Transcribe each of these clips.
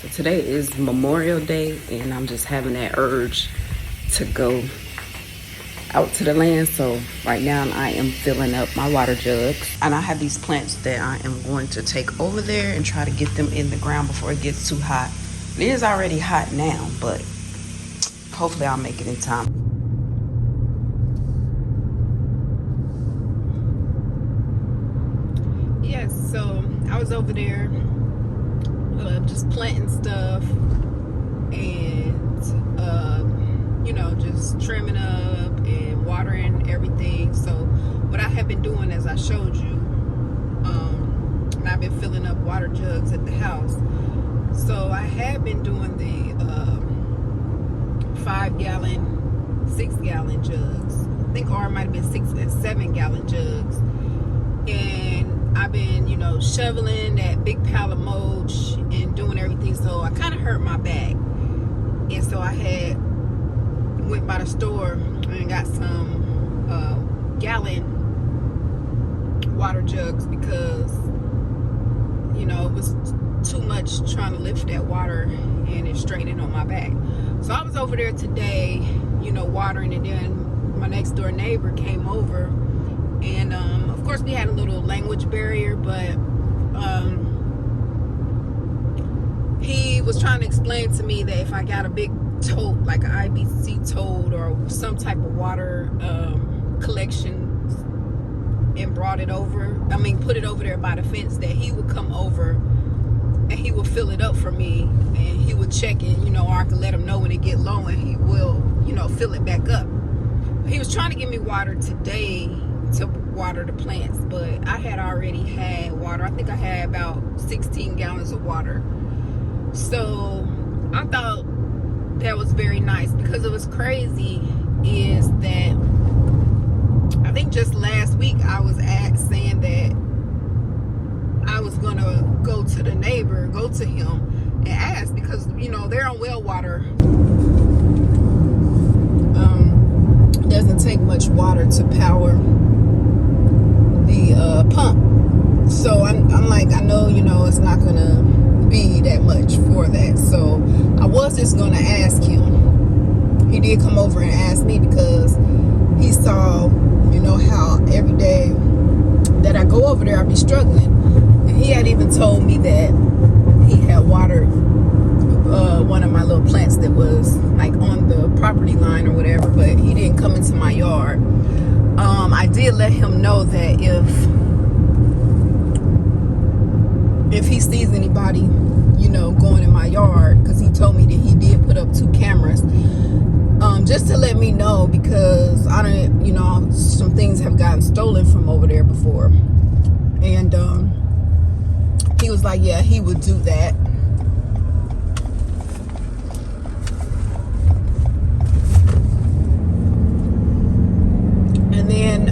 So today is Memorial Day, and I'm just having that urge to go out to the land. So right now I am filling up my water jugs, and I have these plants that I am going to take over there and try to get them in the ground before it gets too hot. It is already hot now, but hopefully I'll make it in time. Yes, so I was over there just planting stuff and just trimming up and watering everything. So what I have been doing, as I showed you, and I've been filling up water jugs at the house. So I have been doing the 5-gallon, 6-gallon jugs. I think, or it might have been 6 and 7-gallon jugs. And I've been, shoveling that big pile of mulch and doing everything. So I kind of hurt my back. And so I went by the store and got some gallon water jugs because, it was too much trying to lift that water and it strained on my back. So I was over there today, watering, and then my next door neighbor came over. And of course we had a little language barrier, but he was trying to explain to me that if I got a big tote, like an IBC tote or some type of water collection, and brought it over, put it over there by the fence, that he would come over and he would fill it up for me, and he would check it, or I could let him know when it get low, and he will, fill it back up. He was trying to give me water today to water the plants, but I had already had water. I think I had about 16 gallons of water. So I thought that was very nice, because it was crazy is that I think just last week I was saying that I was gonna go to the neighbor, go to him and ask, because they're on well water. Doesn't take much water to power the pump. So I'm like, I know, it's not gonna be that much for that. So I was just gonna ask him. He did come over and ask me, because he saw, how every day that I go over there I be struggling. And he had even told me that he had watered one of my little plants that was like on the property line or whatever, but he didn't come into my yard. I did let him know that if he sees anybody, going in my yard, because he told me that he did put up 2 cameras, just to let me know, because I don't, some things have gotten stolen from over there before. And he was like, yeah, he would do that. And then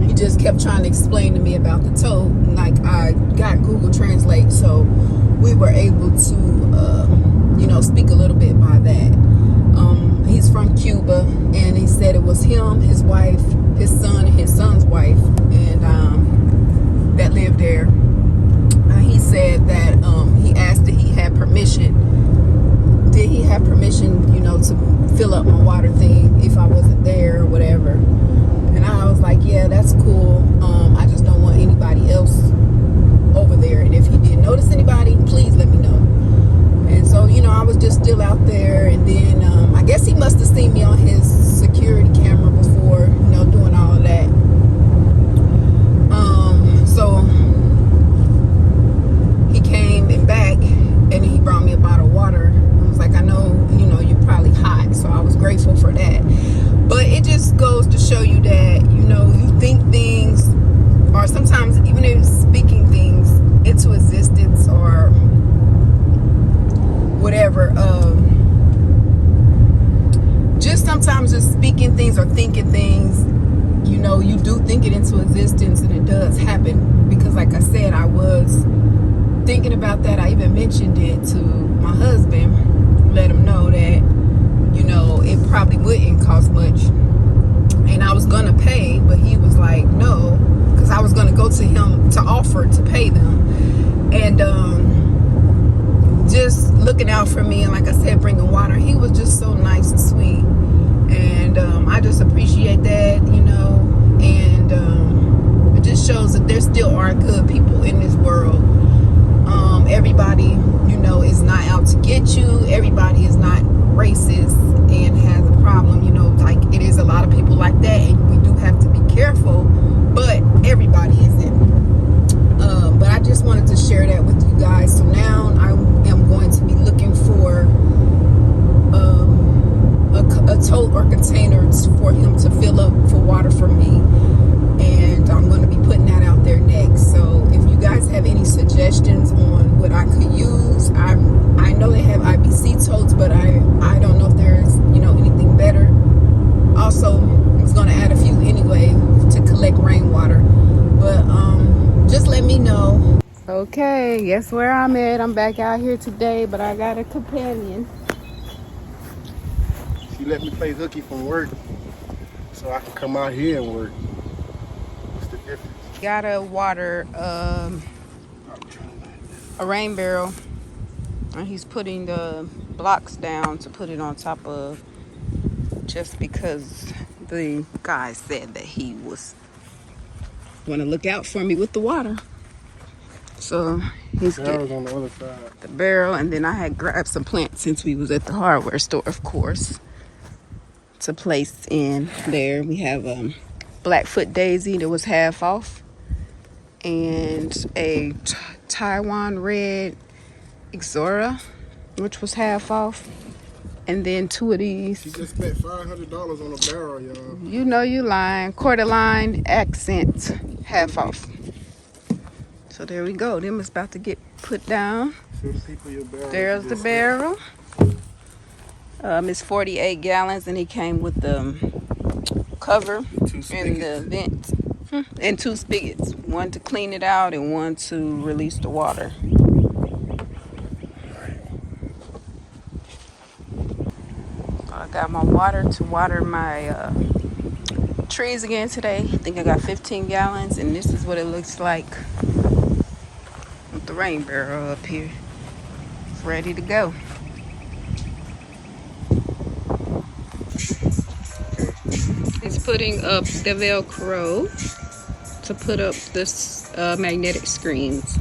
he just kept trying to explain to me about the tote. Like, I got Google Translate, so we were able to speak a little bit by that. He's from Cuba, and he said it was him, his wife, his son, and his son's wife, and that lived there. He said that he asked if he had permission. Did he have permission, to fill up my water thing if I wasn't there or whatever? And I was like, yeah, that's cool. I just don't want anybody else over there. And if he did notice anybody, please let me know. And so, I was just still out there. And then I guess he must have seen me on his security camera before, doing all of that. So he came and back, and he brought me a bottle of water. I was like, I know, you're probably hot. So I was grateful for that. But it just goes to show you that, you think things, or sometimes even if speaking things into existence or whatever, just sometimes just speaking things or thinking things, you do think it into existence, and it does happen. Because like I said, I was thinking about that. I even mentioned it to my husband, let him know that, it probably wouldn't cost much. And I was gonna pay, but he was like, no, because I was gonna go to him to offer to pay them. and just looking out for me, and like I said, bringing water. He was just so nice and sweet, and I just appreciate that, you know. And it just shows that there still are good people in this world. Everybody, you know, is not out to get you. Everybody is not racist and has a problem, you know. Like, it is a lot of people like that, and we do have to be careful, but everybody isn't. But I just wanted to share that with you guys. So now I am going to be looking for a tote or containers for him to fill up for water for me, and I'm going to be putting that out there next. So if you guys have any suggestions on what I could use, I know they have IBC totes, but I don't know if there's, you know, anything better. Also, I was going to add a few anyway to collect rainwater, but just let me know. Okay, guess where I'm at. I'm back out here today, but I got a companion. She let me play hooky from work so I can come out here and work. What's the difference? Gotta water a rain barrel, and he's putting the blocks down to put it on top of, just because the guy said that he was going to look out for me with the water. So he's Barrel's on the other side. The barrel, and then I had grabbed some plants since we was at the hardware store, of course, to place in there. We have Blackfoot daisy that was half off, and a Taiwan red Ixora, which was half off, and then two of these. She just spent $500 on a barrel, y'all. You know you lying. Cordyline accent, half off. So there we go. Them is about to get put down. Show the people your barrel. There's the barrel. It's 48 gallons, and he came with the cover and the vent, and two spigots. One to clean it out and one to release the water. I got my water to water my trees again today. I think I got 15 gallons, and this is what it looks like with the rain barrel up here. It's ready to go. He's putting up the Velcro to put up this magnetic screens.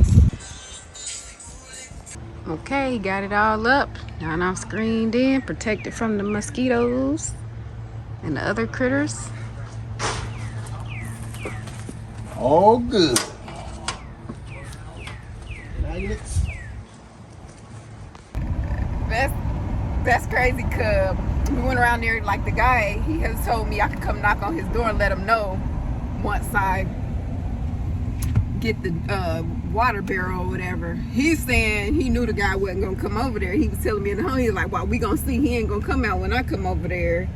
Okay, he got it all up. Now I'm screened in, protected from the mosquitoes and the other critters. All good. Magnets. That's crazy, cub. We went around there, like, the guy, he has told me I could come knock on his door and let him know once I get the water barrel or whatever. He's saying he knew the guy wasn't gonna come over there. He was telling me in the home, he was like, well, we gonna see, he ain't gonna come out when I come over there.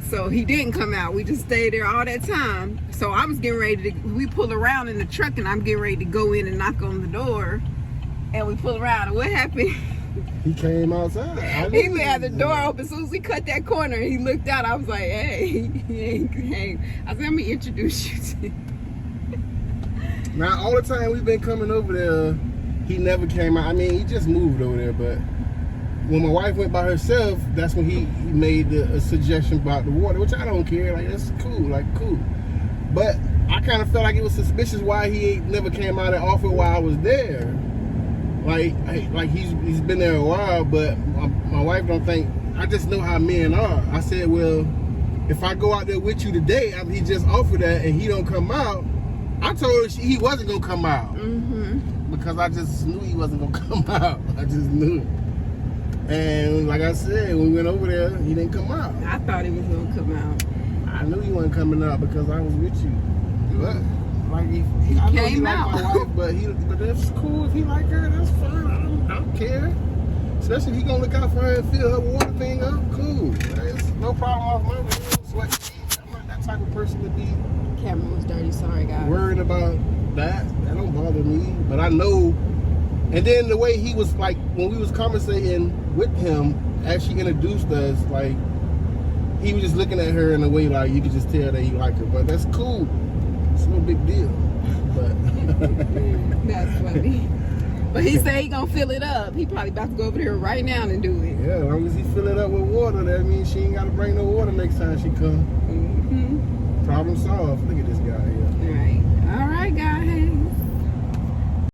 So he didn't come out. We just stayed there all that time. So I was getting ready to, we pull around in the truck, and I'm getting ready to go in and knock on the door, and we pull around, and what happened? He came outside. He had the door open. As soon as we cut that corner, he looked out. I was like, hey. I said, let me introduce you to him. Now, all the time we've been coming over there, he never came out. I mean, he just moved over there, but when my wife went by herself, that's when he made a suggestion about the water, which I don't care. Like, that's cool, cool. But I kind of felt like it was suspicious why he never came out and offered while I was there. Like he's been there a while, but my wife don't think. I just know how men are. I said, well, if I go out there with you today, he just offered that and he don't come out. I told her he wasn't gonna come out because I just knew he wasn't gonna come out. I just knew it. And like I said, when we went over there, he didn't come out. I thought he was gonna come out. I knew he wasn't coming out because I was with you. But like he I know came he out. Like my wife, but that's cool if he like her. That's fine. I don't care. Especially if he gonna look out for her and fill her water thing up. Cool. There's no problem off my sweat. I'm not that type of person to be. Camera was dirty. Sorry, guys. Worried about that. That don't bother me. But I know. And then the way he was, like, when we was conversating with him, as she introduced us, like, he was just looking at her in a way like you could just tell that he liked her. But that's cool. It's no big deal. But that's funny. But he said he gonna fill it up. He probably about to go over there right now and do it. Yeah, as long as he fill it up with water, that means she ain't got to bring no water next time she come. Mm-hmm. Problem solved. Look at this guy here.